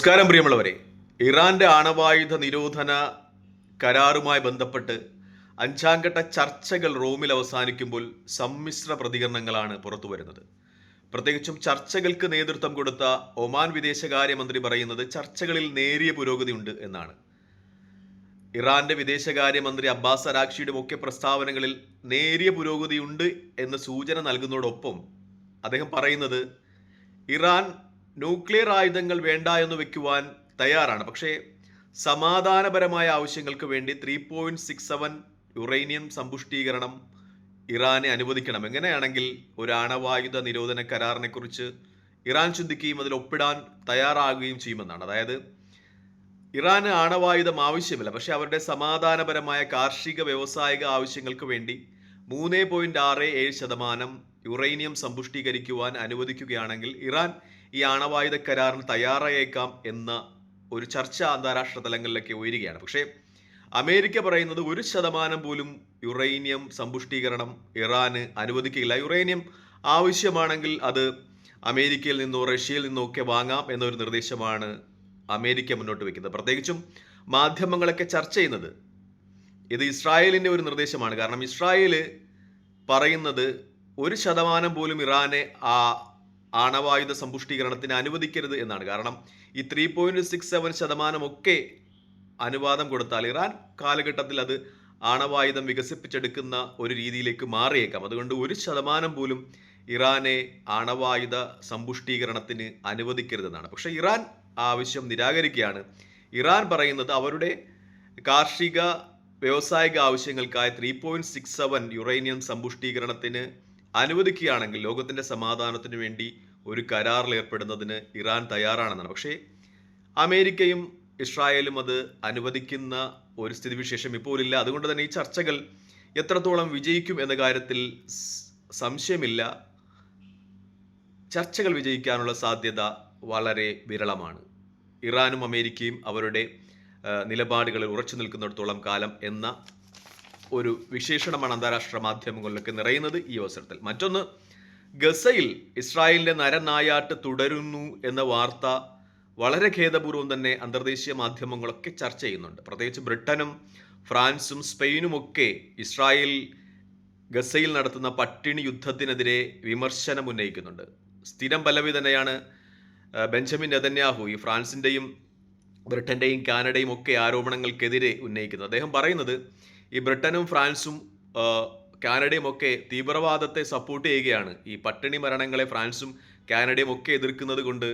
നമസ്കാരം പ്രിയമുള്ളവരെ. ഇറാന്റെ ആണവായുധ നിരോധന കരാറുമായി ബന്ധപ്പെട്ട് അഞ്ചാംഘട്ട ചർച്ചകൾ റോമിൽ അവസാനിക്കുമ്പോൾ സമ്മിശ്ര പ്രതികരണങ്ങളാണ് പുറത്തു വരുന്നത്. പ്രത്യേകിച്ചും ചർച്ചകൾക്ക് നേതൃത്വം കൊടുത്ത ഒമാൻ വിദേശകാര്യമന്ത്രി പറയുന്നത് ചർച്ചകളിൽ നേരിയ പുരോഗതിയുണ്ട് എന്നാണ്. ഇറാന്റെ വിദേശകാര്യമന്ത്രി അബ്ബാസ് അരാക്ഷിയുടെ ഒക്കെ പ്രസ്താവനകളിൽ നേരിയ പുരോഗതിയുണ്ട് എന്ന സൂചന നൽകുന്നതോടൊപ്പം അദ്ദേഹം പറയുന്നത് ഇറാൻ ന്യൂക്ലിയർ ആയുധങ്ങൾ വേണ്ട എന്ന് വെക്കുവാൻ തയ്യാറാണ്, പക്ഷേ സമാധാനപരമായ ആവശ്യങ്ങൾക്ക് വേണ്ടി 3.67 യുറേനിയം സമ്പുഷ്ടീകരണം ഇറാനെ അനുവദിക്കണം. എങ്ങനെയാണെങ്കിൽ ഒരു ആണവായുധ നിരോധന കരാറിനെ കുറിച്ച് ഇറാൻ ചിന്തിക്കുകയും അതിൽ ഒപ്പിടാൻ തയ്യാറാകുകയും ചെയ്യുമെന്നാണ്. അതായത് ഇറാന് ആണവായുധം ആവശ്യമില്ല, പക്ഷെ അവരുടെ സമാധാനപരമായ കാർഷിക വ്യാവസായിക ആവശ്യങ്ങൾക്ക് വേണ്ടി 3.67% യുറേനിയം സമ്പുഷ്ടീകരിക്കുവാൻ അനുവദിക്കുകയാണെങ്കിൽ ഇറാൻ ഈ ആണവായുധ കരാറിന് തയ്യാറായേക്കാം എന്ന ഒരു ചർച്ച അന്താരാഷ്ട്ര തലങ്ങളിലൊക്കെ ഉയരുകയാണ്. പക്ഷേ അമേരിക്ക പറയുന്നത് 1% പോലും യുറേനിയം സമ്പുഷ്ടീകരണം ഇറാന് അനുവദിക്കുകയില്ല. യുറേനിയം ആവശ്യമാണെങ്കിൽ അത് അമേരിക്കയിൽ നിന്നോ റഷ്യയിൽ നിന്നോ ഒക്കെ വാങ്ങാം എന്നൊരു നിർദ്ദേശമാണ് അമേരിക്ക മുന്നോട്ട് വയ്ക്കുന്നത്. പ്രത്യേകിച്ചും മാധ്യമങ്ങളൊക്കെ ചർച്ച ചെയ്യുന്നത് ഇത് ഇസ്രായേലിൻ്റെ ഒരു നിർദ്ദേശമാണ്. കാരണം ഇസ്രായേൽ പറയുന്നത് 1% പോലും ഇറാനെ ആണവായുധ സമ്പുഷ്ടീകരണത്തിന് അനുവദിക്കരുത് എന്നാണ്. കാരണം ഈ 3.67% ഒക്കെ അനുവാദം കൊടുത്താൽ ഇറാൻ കാലഘട്ടത്തിൽ അത് ആണവായുധം വികസിപ്പിച്ചെടുക്കുന്ന ഒരു രീതിയിലേക്ക് മാറിയേക്കാം. അതുകൊണ്ട് 1% പോലും ഇറാനെ ആണവായുധ സമ്പുഷ്ടീകരണത്തിന് അനുവദിക്കരുതെന്നാണ്. പക്ഷേ ഇറാൻ ആവശ്യം നിരാകരിക്കുകയാണ്. ഇറാൻ പറയുന്നത് അവരുടെ കാർഷിക വ്യാവസായിക ആവശ്യങ്ങൾക്കായി 3.67 യുറേനിയം സമ്പുഷ്ടീകരണത്തിന് അനുവദിക്കുകയാണെങ്കിൽ ലോകത്തിൻ്റെ സമാധാനത്തിന് വേണ്ടി ഒരു കരാറിൽ ഏർപ്പെടുന്നതിന് ഇറാൻ തയ്യാറാണെന്നാണ്. പക്ഷേ അമേരിക്കയും ഇസ്രായേലും അത് അനുവദിക്കുന്ന ഒരു സ്ഥിതിവിശേഷം ഇപ്പോഴില്ല. അതുകൊണ്ട് തന്നെ ഈ ചർച്ചകൾ എത്രത്തോളം വിജയിക്കും എന്ന കാര്യത്തിൽ സംശയമില്ല. ചർച്ചകൾ വിജയിക്കാനുള്ള സാധ്യത വളരെ വിരളമാണ്. ഇറാനും അമേരിക്കയും അവരുടെ നിലപാടുകളിൽ ഉറച്ചു നിൽക്കുന്നിടത്തോളം കാലം എന്ന ഒരു വിശേഷണമാണ് അന്താരാഷ്ട്ര മാധ്യമങ്ങളിലൊക്കെ നിറയുന്നത് ഈ അവസരത്തിൽ. മറ്റൊന്ന്, ഗസയിൽ ഇസ്രായേലിന്റെ നരനായാട്ട് തുടരുന്നു എന്ന വാർത്ത വളരെ ഖേദപൂർവ്വം തന്നെ അന്തർദേശീയ മാധ്യമങ്ങളൊക്കെ ചർച്ച ചെയ്യുന്നുണ്ട്. പ്രത്യേകിച്ച് ബ്രിട്ടനും ഫ്രാൻസും സ്പെയിനും ഒക്കെ ഇസ്രായേൽ ഗസയിൽ നടത്തുന്ന പട്ടിണി യുദ്ധത്തിനെതിരെ വിമർശനം ഉന്നയിക്കുന്നുണ്ട്. സ്ഥിരം പല്ലവി തന്നെയാണ് ബെഞ്ചമിൻ നെതന്യാഹു ഈ ഫ്രാൻസിൻ്റെയും ബ്രിട്ടൻ്റെയും കാനഡയും ഒക്കെ ആരോപണങ്ങൾക്കെതിരെ ഉന്നയിക്കുന്നത്. അദ്ദേഹം പറയുന്നത് ഈ ബ്രിട്ടനും ഫ്രാൻസും കാനഡയും ഒക്കെ തീവ്രവാദത്തെ സപ്പോർട്ട് ചെയ്യുകയാണ്. ഈ പട്ടിണി മരണങ്ങളെ ഫ്രാൻസും കാനഡയും ഒക്കെ എതിർക്കുന്നത് കൊണ്ട്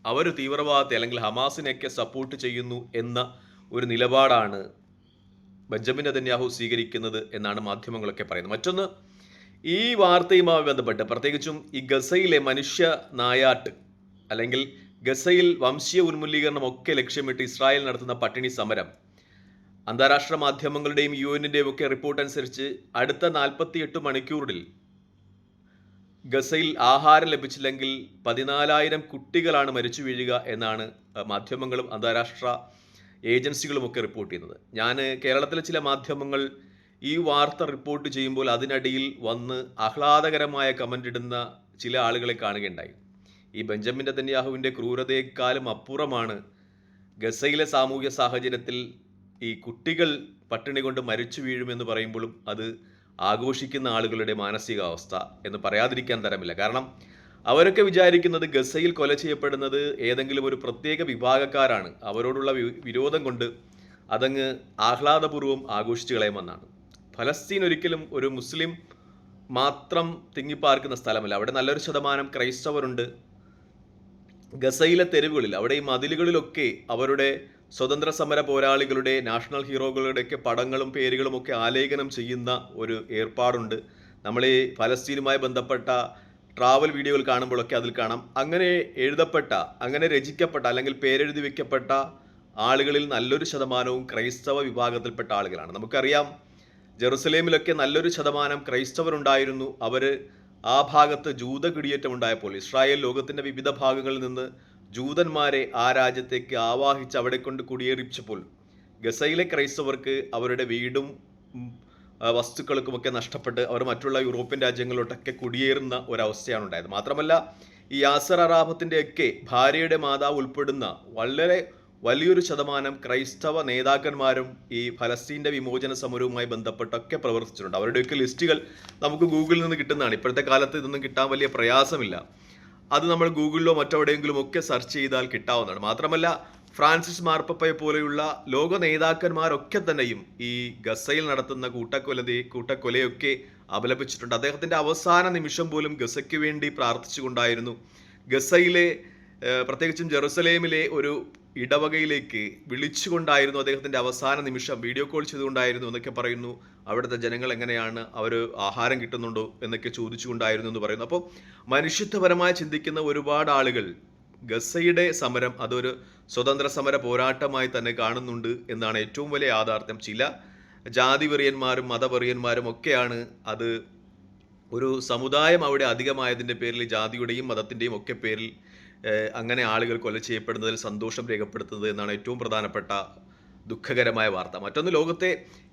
അവർ തീവ്രവാദത്തെ അല്ലെങ്കിൽ ഹമാസിനെയൊക്കെ സപ്പോർട്ട് ചെയ്യുന്നു എന്ന ഒരു നിലപാടാണ് ബെഞ്ചമിൻ നെതന്യാഹു സ്വീകരിക്കുന്നത് എന്നാണ് മാധ്യമങ്ങളൊക്കെ പറയുന്നത്. മറ്റൊന്ന്, ഈ വാർത്തയുമായി ബന്ധപ്പെട്ട് പ്രത്യേകിച്ചും ഈ ഗസയിലെ മനുഷ്യ നായാട്ട് അല്ലെങ്കിൽ ഗസയിൽ വംശീയ ഉന്മൂലീകരണം ഒക്കെ ലക്ഷ്യമിട്ട് ഇസ്രായേൽ നടത്തുന്ന പട്ടിണി സമരം അന്താരാഷ്ട്ര മാധ്യമങ്ങളുടെയും UN-ൻ്റെയും ഒക്കെ റിപ്പോർട്ട് അനുസരിച്ച് അടുത്ത 48 മണിക്കൂറിൽ ഗസയിൽ ആഹാരം ലഭിച്ചില്ലെങ്കിൽ 14,000 കുട്ടികളാണ് മരിച്ചു വീഴുക എന്നാണ് മാധ്യമങ്ങളും അന്താരാഷ്ട്ര ഏജൻസികളും ഒക്കെ റിപ്പോർട്ട് ചെയ്യുന്നത്. ഞാൻ കേരളത്തിലെ ചില മാധ്യമങ്ങൾ ഈ വാർത്ത റിപ്പോർട്ട് ചെയ്യുമ്പോൾ അതിനടിയിൽ വന്ന് ആഹ്ലാദകരമായ കമൻ്റ് ഇടുന്ന ചില ആളുകളെ കാണുകയുണ്ടായി. ഈ ബെഞ്ചമിൻ നെതന്യാഹുവിൻ്റെ ക്രൂരതയെക്കാളും അപ്പുറമാണ് ഗസയിലെ സാമൂഹ്യ സാഹചര്യത്തിൽ ഈ കുട്ടികൾ പട്ടിണി കൊണ്ട് മരിച്ചു വീഴുമെന്ന് പറയുമ്പോഴും അത് ആഘോഷിക്കുന്ന ആളുകളുടെ മാനസികാവസ്ഥ എന്ന് പറയാതിരിക്കാൻ തരമില്ല. കാരണം അവരൊക്കെ വിചാരിക്കുന്നത് ഗസയിൽ കൊല ചെയ്യപ്പെടുന്നത് ഏതെങ്കിലും ഒരു പ്രത്യേക വിഭാഗക്കാരാണ്, അവരോടുള്ള വിരോധം കൊണ്ട് അതങ്ങ് ആഹ്ലാദപൂർവ്വം ആഘോഷിച്ചു കളയുമെന്നാണ്. ഫലസ്തീൻ ഒരിക്കലും ഒരു മുസ്ലിം മാത്രം തിങ്ങിപ്പാർക്കുന്ന സ്ഥലമല്ല. അവിടെ നല്ലൊരു ശതമാനം ക്രൈസ്തവരുണ്ട്. ഗസയിലെ തെരുവുകളിൽ അവിടെ ഈ മതിലുകളിലൊക്കെ അവരുടെ സ്വതന്ത്ര സമര പോരാളികളുടെ നാഷണൽ ഹീറോകളുടെയൊക്കെ പടങ്ങളും പേരുകളും ഒക്കെ ആലേഖനം ചെയ്യുന്ന ഒരു ഏർപ്പാടുണ്ട്. നമ്മൾ ഈ ഫലസ്തീനുമായി ബന്ധപ്പെട്ട ട്രാവൽ വീഡിയോകൾ കാണുമ്പോഴൊക്കെ അതിൽ കാണാം. അങ്ങനെ എഴുതപ്പെട്ട, അങ്ങനെ രചിക്കപ്പെട്ട അല്ലെങ്കിൽ പേരെഴുതി വയ്ക്കപ്പെട്ട ആളുകളിൽ നല്ലൊരു ശതമാനവും ക്രൈസ്തവ വിഭാഗത്തിൽപ്പെട്ട ആളുകളാണ്. നമുക്കറിയാം ജെറുസലേമിലൊക്കെ നല്ലൊരു ശതമാനം ക്രൈസ്തവരുണ്ടായിരുന്നു. അവർ ആ ഭാഗത്ത് ജൂത കുടിയേറ്റം ഉണ്ടായപ്പോൾ ഇസ്രായേൽ ലോകത്തിൻ്റെ വിവിധ ഭാഗങ്ങളിൽ നിന്ന് ജൂതന്മാരെ ആ രാജ്യത്തേക്ക് ആവാഹിച്ച് അവിടെ കൊണ്ട് കുടിയേറിച്ചപ്പോൾ ഗസയിലെ ക്രൈസ്തവർക്ക് അവരുടെ വീടും വസ്തുക്കൾക്കുമൊക്കെ നഷ്ടപ്പെട്ട് അവർ മറ്റുള്ള യൂറോപ്യൻ രാജ്യങ്ങളിലോട്ടൊക്കെ കുടിയേറുന്ന ഒരവസ്ഥയാണ് ഉണ്ടായത്. മാത്രമല്ല ഈ യാസർ അറാഫത്തിൻ്റെയൊക്കെ ഭാര്യയുടെ മാതാവ് ഉൾപ്പെടുന്ന വളരെ വലിയൊരു ശതമാനം ക്രൈസ്തവ നേതാക്കന്മാരും ഈ ഫലസ്തീൻ്റെ വിമോചന സമരവുമായി ബന്ധപ്പെട്ടൊക്കെ പ്രവർത്തിച്ചിട്ടുണ്ട്. അവരുടെയൊക്കെ ലിസ്റ്റുകൾ നമുക്ക് ഗൂഗിളിൽ നിന്ന് കിട്ടുന്നതാണ്. ഇപ്പോഴത്തെ കാലത്ത് ഇതൊന്നും കിട്ടാൻ വലിയ പ്രയാസമില്ല. അത് നമ്മൾ ഗൂഗിളിലോ മറ്റെവിടെയെങ്കിലും ഒക്കെ സെർച്ച് ചെയ്താൽ കിട്ടാവുന്നതാണ്. മാത്രമല്ല ഫ്രാൻസിസ് മാർപ്പപ്പയെ പോലെയുള്ള ലോക നേതാക്കന്മാരൊക്കെ തന്നെയും ഈ ഗസയിൽ നടത്തുന്ന കൂട്ടക്കൊലയൊക്കെ അപലപിച്ചിട്ടുണ്ട്. അദ്ദേഹത്തിൻ്റെ അവസാന നിമിഷം പോലും ഗസയ്ക്ക് വേണ്ടി പ്രാർത്ഥിച്ചുകൊണ്ടായിരുന്നു. ഗസയിലെ പ്രത്യേകിച്ചും ജെറുസലേമിലെ ഒരു ഇടവകയിലേക്ക് വിളിച്ചുകൊണ്ടായിരുന്നു അദ്ദേഹത്തിൻ്റെ അവസാന നിമിഷം, വീഡിയോ കോൾ ചെയ്തുകൊണ്ടായിരുന്നു എന്നൊക്കെ പറയുന്നു. അവിടുത്തെ ജനങ്ങൾ എങ്ങനെയാണ്, അവർ ആഹാരം കിട്ടുന്നുണ്ടോ എന്നൊക്കെ ചോദിച്ചുകൊണ്ടായിരുന്നു എന്ന് പറയുന്നു. അപ്പോൾ മനുഷ്യത്വപരമായി ചിന്തിക്കുന്ന ഒരുപാട് ആളുകൾ ഗസയുടെ സമരം അതൊരു സ്വതന്ത്ര സമര പോരാട്ടമായി തന്നെ കാണുന്നുണ്ട് എന്നാണ് ഏറ്റവും വലിയ യാഥാർത്ഥ്യം. ചില ജാതിവെറിയന്മാരും മതവെറിയന്മാരും ഒക്കെയാണ് അത് ഒരു സമുദായം അവിടെ അധികമായതിൻ്റെ പേരിൽ, ജാതിയുടെയും മതത്തിൻ്റെയും ഒക്കെ പേരിൽ അങ്ങനെ ആളുകൾ കൊല ചെയ്യപ്പെടുന്നതിൽ സന്തോഷം രേഖപ്പെടുത്തുന്നത് എന്നാണ് ഏറ്റവും പ്രധാനപ്പെട്ട ദുഃഖകരമായ വാർത്ത. മറ്റൊന്ന്, ലോകത്തെ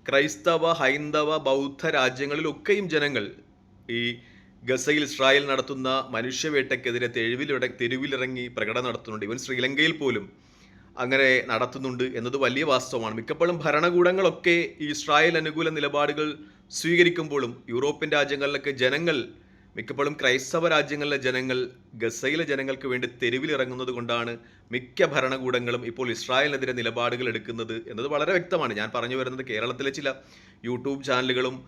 ക്രൈസ്തവ, ഹൈന്ദവ, ബൗദ്ധ രാജ്യങ്ങളിലൊക്കെയും ജനങ്ങൾ ഈ ഗസയിൽ ഇസ്രായേൽ നടത്തുന്ന മനുഷ്യവേട്ടയ്ക്കെതിരെ തെരുവിലിറങ്ങി പ്രകടനം നടത്തുന്നുണ്ട്. ഈവൻ ശ്രീലങ്കയിൽ പോലും അങ്ങനെ നടത്തുന്നുണ്ട് എന്നത് വലിയ വാസ്തവമാണ്. മിക്കപ്പോഴും ഭരണകൂടങ്ങളൊക്കെ ഈ ഇസ്രായേൽ അനുകൂല നിലപാടുകൾ സ്വീകരിക്കുമ്പോഴും യൂറോപ്യൻ രാജ്യങ്ങളിലൊക്കെ ജനങ്ങൾ, മിക്കപ്പോഴും ക്രൈസ്തവ രാജ്യങ്ങളിലെ ജനങ്ങൾ ഗസയിലെ ജനങ്ങൾക്ക് വേണ്ടി തെരുവിലിറങ്ങുന്നത് കൊണ്ടാണ് മിക്ക ഭരണകൂടങ്ങളും ഇപ്പോൾ ഇസ്രായേലിനെതിരെ നിലപാടുകൾ എടുക്കുന്നത് എന്നത് വളരെ വ്യക്തമാണ്. ഞാൻ പറഞ്ഞു വരുന്നത് കേരളത്തിലെ ചില യൂട്യൂബ് ചാനലുകളും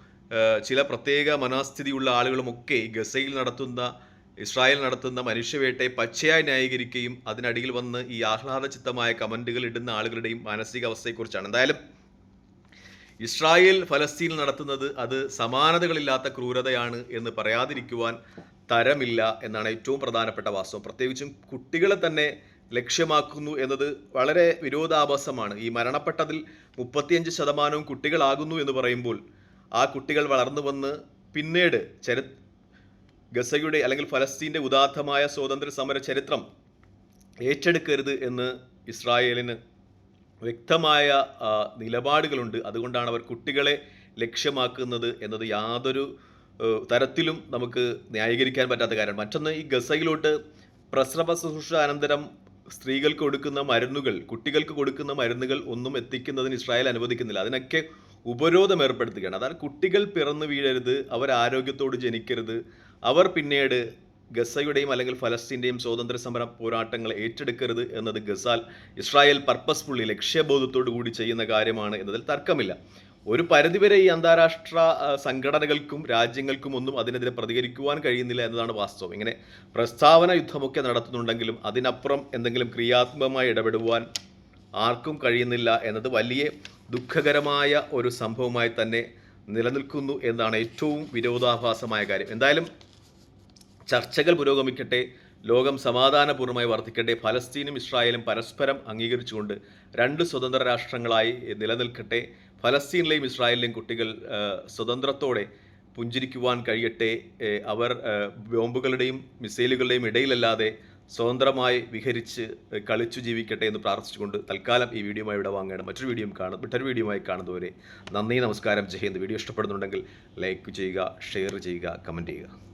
ചില പ്രത്യേക മനസ്ഥിതിയുള്ള ആളുകളുമൊക്കെ ഗസയിൽ നടത്തുന്ന, ഇസ്രായേൽ നടത്തുന്ന മനുഷ്യവേട്ടയെ പച്ചയായി ന്യായീകരിക്കുകയും അതിനടിയിൽ വന്ന് ഈ ആഹ്ലാദചിത്തമായ കമൻറ്റുകൾ ഇടുന്ന ആളുകളുടെയും മാനസികാവസ്ഥയെക്കുറിച്ചാണ്. എന്തായാലും ഇസ്രായേൽ ഫലസ്തീനിൽ നടത്തുന്നത് അത് സമാനതകളില്ലാത്ത ക്രൂരതയാണ് എന്ന് പറയാതിരിക്കുവാൻ തരമില്ല എന്നാണ് ഏറ്റവും പ്രധാനപ്പെട്ട വാസ്തവം. പ്രത്യേകിച്ചും കുട്ടികളെ തന്നെ ലക്ഷ്യമാക്കുന്നു എന്നത് വളരെ വിരോധാഭാസമാണ്. ഈ മരണപ്പെട്ടതിൽ 35% കുട്ടികളാകുന്നു എന്ന് പറയുമ്പോൾ ആ കുട്ടികൾ വളർന്നു വന്ന് പിന്നീട് ഗസയുടെ അല്ലെങ്കിൽ ഫലസ്തീൻ്റെ ഉദാത്തമായ സ്വാതന്ത്ര്യ സമര ചരിത്രം ഏറ്റെടുക്കരുത് എന്ന് ഇസ്രായേലിന് വ്യക്തമായ നിലപാടുകളുണ്ട്. അതുകൊണ്ടാണ് അവർ കുട്ടികളെ ലക്ഷ്യമാക്കുന്നത് എന്നത് യാതൊരു തരത്തിലും നമുക്ക് ന്യായീകരിക്കാൻ പറ്റാത്ത കാര്യമാണ്. മറ്റൊന്ന്, ഈ ഗസയിലോട്ട് പ്രസവ ശുശ്രൂഷ അനന്തരം സ്ത്രീകൾക്ക് കൊടുക്കുന്ന മരുന്നുകൾ, കുട്ടികൾക്ക് കൊടുക്കുന്ന മരുന്നുകൾ ഒന്നും എത്തിക്കുന്നതിന് ഇസ്രായേൽ അനുവദിക്കുന്നില്ല. അതിനൊക്കെ ഉപരോധം ഏർപ്പെടുത്തുകയാണ്. അതാണ് കുട്ടികൾ പിറന്നു വീഴരുത്, അവർ ആരോഗ്യത്തോട് ജനിക്കരുത്, അവർ പിന്നീട് ഗസയുടെയും അല്ലെങ്കിൽ ഫലസ്തീൻ്റെയും സ്വാതന്ത്ര്യ സമര പോരാട്ടങ്ങൾ ഏറ്റെടുക്കരുത് എന്നത് ഇസ്രായേൽ പർപ്പസ്ഫുള്ളി ലക്ഷ്യബോധത്തോടു കൂടി ചെയ്യുന്ന കാര്യമാണ് എന്നതിൽ തർക്കമില്ല. ഒരു പരിധിവരെ ഈ അന്താരാഷ്ട്ര സംഘടനകൾക്കും രാജ്യങ്ങൾക്കും ഒന്നും അതിനെതിരെ പ്രതികരിക്കുവാൻ കഴിയുന്നില്ല എന്നതാണ് വാസ്തവം. ഇങ്ങനെ പ്രസ്താവന യുദ്ധമൊക്കെ നടത്തുന്നുണ്ടെങ്കിലും അതിനപ്പുറം എന്തെങ്കിലും ക്രിയാത്മകമായി ഇടപെടുവാൻ ആർക്കും കഴിയുന്നില്ല എന്നത് വലിയ ദുഃഖകരമായ ഒരു സംഭവമായി തന്നെ നിലനിൽക്കുന്നു എന്നതാണ് ഏറ്റവും വിരോധാഭാസമായ കാര്യം. എന്തായാലും ചർച്ചകൾ പുരോഗമിക്കട്ടെ, ലോകം സമാധാനപൂർവ്വമായി വർദ്ധിക്കട്ടെ, ഫലസ്തീനും ഇസ്രായേലും പരസ്പരം അംഗീകരിച്ചുകൊണ്ട് രണ്ട് സ്വതന്ത്ര രാഷ്ട്രങ്ങളായി നിലനിൽക്കട്ടെ, ഫലസ്തീനിലെയും ഇസ്രായേലിലെയും കുട്ടികൾ സ്വതന്ത്രത്തോടെ പുഞ്ചിരിക്കുവാൻ കഴിയട്ടെ, അവർ ബോംബുകളുടെയും മിസൈലുകളുടെയും ഇടയിലല്ലാതെ സ്വതന്ത്രമായി വിഹരിച്ച് കളിച്ചു ജീവിക്കട്ടെ എന്ന് പ്രാർത്ഥിച്ചുകൊണ്ട് തൽക്കാലം ഈ വീഡിയോയുമായി ഇവിടെ വാങ്ങുകയാണ്. മറ്റൊരു വീഡിയോയുമായി കാണുന്നവരെ നന്ദി, നമസ്കാരം, ജയ് ഹിന്ദ്. വീഡിയോ ഇഷ്ടപ്പെടുന്നുണ്ടെങ്കിൽ ലൈക്ക് ചെയ്യുക, ഷെയർ ചെയ്യുക, കമൻറ്റ് ചെയ്യുക.